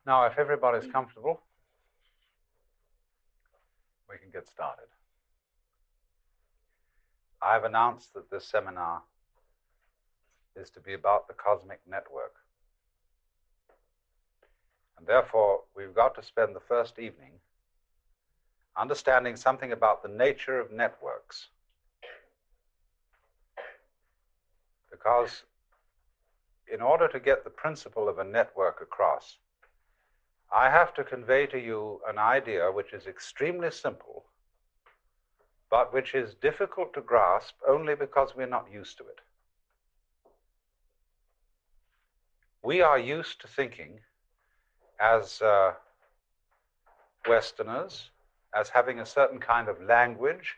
Now, if everybody's comfortable, we can get started. I've announced that this seminar is to be about the cosmic network. And therefore, we've got to spend the first evening understanding something about the nature of networks. Because in order to get the principle of a network across, I have to convey to you an idea which is extremely simple, but which is difficult to grasp only because we're not used to it. We are used to thinking as Westerners, as having a certain kind of language,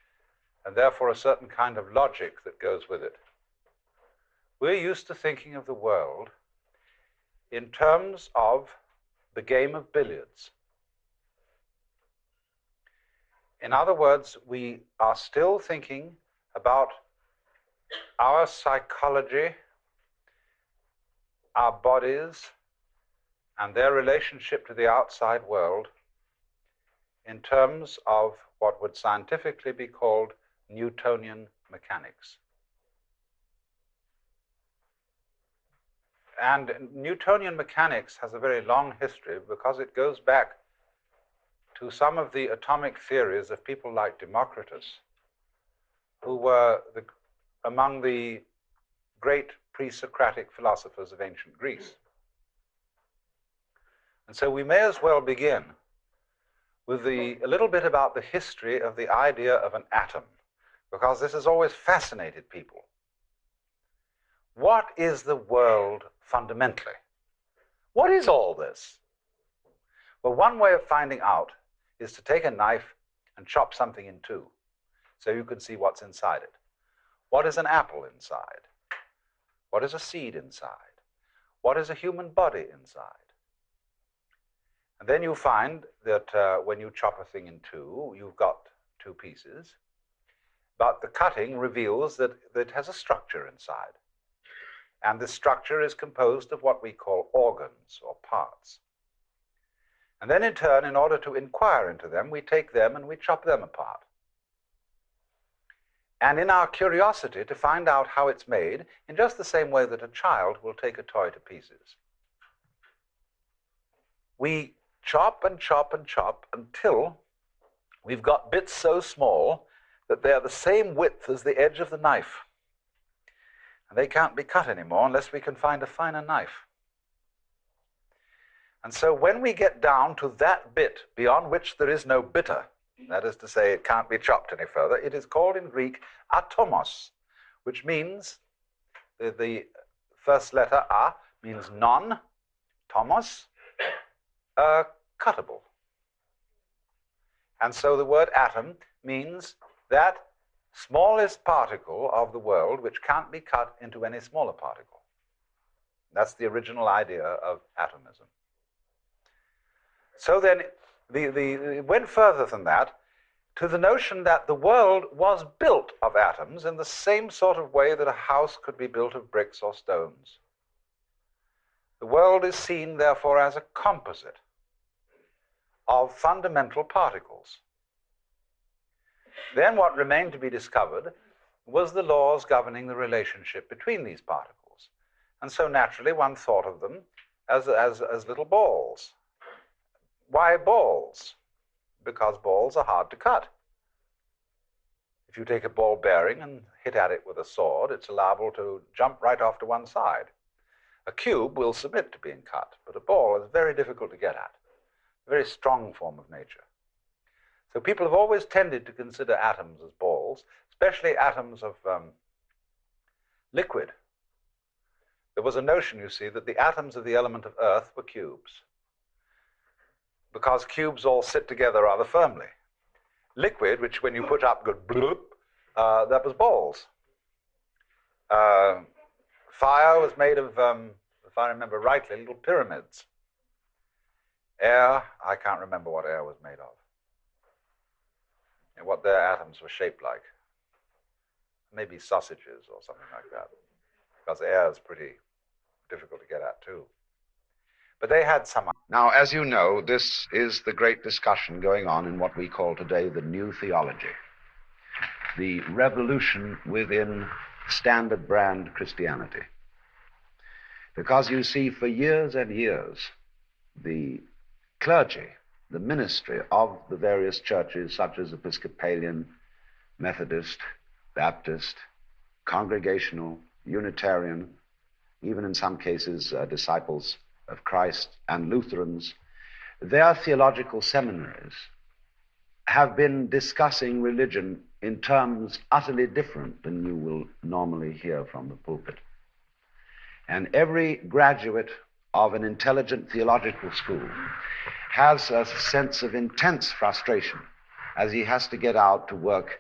and therefore a certain kind of logic that goes with it. We're used to thinking of the world in terms of the game of billiards. In other words, we are still thinking about our psychology, our bodies, and their relationship to the outside world in terms of what would scientifically be called Newtonian mechanics. And Newtonian mechanics has a very long history because it goes back to some of the atomic theories of people like Democritus, who were among the great pre-Socratic philosophers of ancient Greece. And so we may as well begin with a little bit about the history of the idea of an atom, because this has always fascinated people. What is the world fundamentally? What is all this? Well, one way of finding out is to take a knife and chop something in two so you can see what's inside it. What is an apple inside? What is a seed inside? What is a human body inside? And then you find that when you chop a thing in two, you've got two pieces, but the cutting reveals that it has a structure inside. And this structure is composed of what we call organs or parts. And then in turn, in order to inquire into them, we take them and we chop them apart. And in our curiosity to find out how it's made, in just the same way that a child will take a toy to pieces, we chop and chop and chop until we've got bits so small that they're the same width as the edge of the knife. And they can't be cut anymore unless we can find a finer knife. And so when we get down to that bit beyond which there is no bitter, that is to say, it can't be chopped any further, it is called in Greek atomos, which means the first letter a means non, tomos, cuttable. And so the word atom means that smallest particle of the world which can't be cut into any smaller particle. That's the original idea of atomism. So then it went further than that to the notion that the world was built of atoms in the same sort of way that a house could be built of bricks or stones. The world is seen, therefore, as a composite of fundamental particles. Then what remained to be discovered was the laws governing the relationship between these particles. And so naturally one thought of them as little balls. Why balls? Because balls are hard to cut. If you take a ball bearing and hit at it with a sword, it's liable to jump right off to one side. A cube will submit to being cut, but a ball is very difficult to get at, a very strong form of nature. So people have always tended to consider atoms as balls, especially atoms of liquid. There was a notion, you see, that the atoms of the element of earth were cubes, because cubes all sit together rather firmly. Liquid, which when you put up, go bloop, that was balls. Fire was made of, if I remember rightly, little pyramids. Air, I can't remember what air was made of, and what their atoms were shaped like. Maybe sausages or something like that, because air is pretty difficult to get at too. But they had some. Now, as you know, this is the great discussion going on in what we call today the new theology, the revolution within standard brand Christianity. Because you see, for years and years, the clergy, the ministry of the various churches, such as Episcopalian, Methodist, Baptist, Congregational, Unitarian, even in some cases Disciples of Christ and Lutherans, their theological seminaries have been discussing religion in terms utterly different than you will normally hear from the pulpit. And every graduate of an intelligent theological school has a sense of intense frustration as he has to get out to work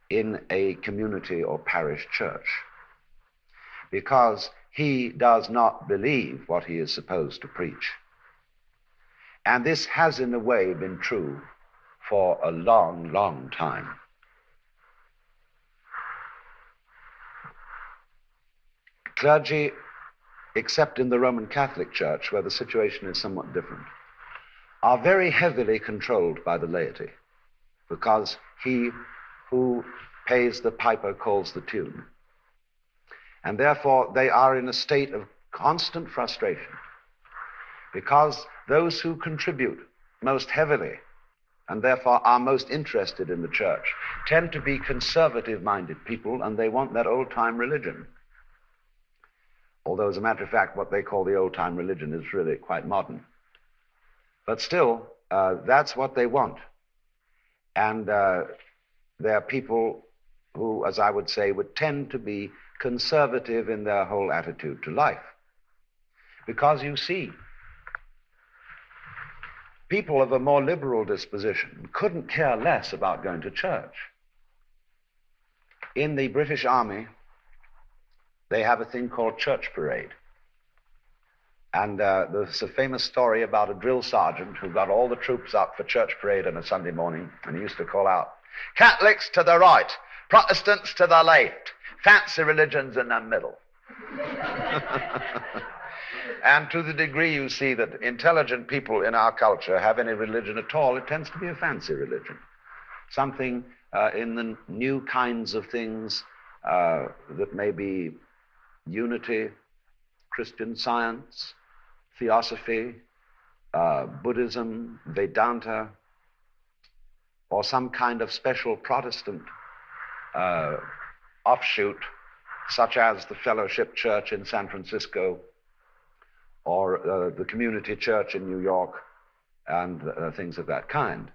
in a community or parish church, because he does not believe what he is supposed to preach. And this has in a way been true for a long, long time. Clergy, except in the Roman Catholic Church, where the situation is somewhat different, are very heavily controlled by the laity, because he who pays the piper calls the tune. And therefore they are in a state of constant frustration, because those who contribute most heavily and therefore are most interested in the church tend to be conservative-minded people, and they want that old-time religion. Although, as a matter of fact, what they call the old-time religion is really quite modern. But still, that's what they want. And they're people who, as I would say, would tend to be conservative in their whole attitude to life. Because you see, people of a more liberal disposition couldn't care less about going to church. In the British Army, they have a thing called church parade. And there's a famous story about a drill sergeant who got all the troops up for church parade on a Sunday morning, and he used to call out, "Catholics to the right, Protestants to the left, fancy religions in the middle." And to the degree you see that intelligent people in our culture have any religion at all, it tends to be a fancy religion. Something in the new kinds of things that may be unity, Christian Science, theosophy, Buddhism, Vedanta, or some kind of special Protestant offshoot, such as the Fellowship Church in San Francisco, or the Community Church in New York, and things of that kind.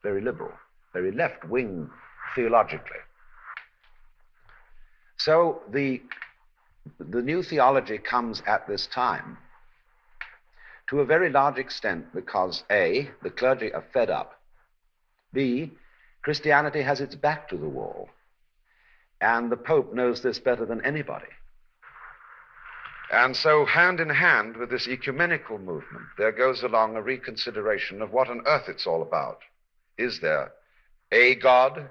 Very liberal, very left-wing theologically. So the new theology comes at this time to a very large extent because A, the clergy are fed up, B, Christianity has its back to the wall, and the Pope knows this better than anybody. And so hand in hand with this ecumenical movement, there goes along a reconsideration of what on earth it's all about. Is there a God?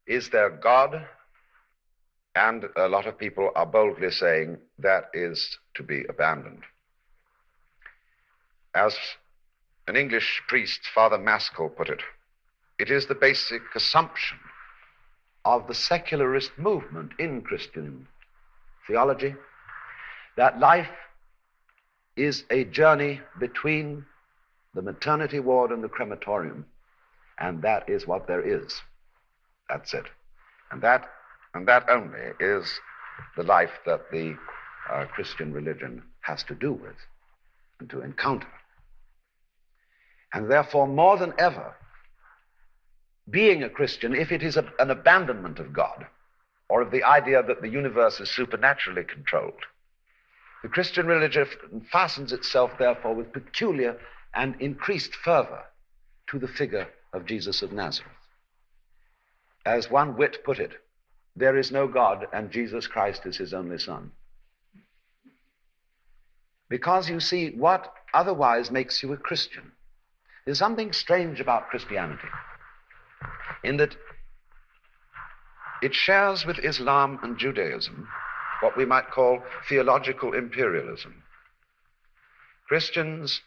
Is there God? And a lot of people are boldly saying that is to be abandoned. As an English priest, Father Maskell, put it, it is the basic assumption of the secularist movement in Christian theology that life is a journey between the maternity ward and the crematorium, and that is what there is. That's it. And that only is the life that the Christian religion has to do with and to encounter. And therefore, more than ever, being a Christian, if it is an abandonment of God, or of the idea that the universe is supernaturally controlled, the Christian religion fastens itself, therefore, with peculiar and increased fervor to the figure of Jesus of Nazareth. As one wit put it, there is no God, and Jesus Christ is his only Son. Because you see, what otherwise makes you a Christian? There's something strange about Christianity, in that it shares with Islam and Judaism what we might call theological imperialism. Christians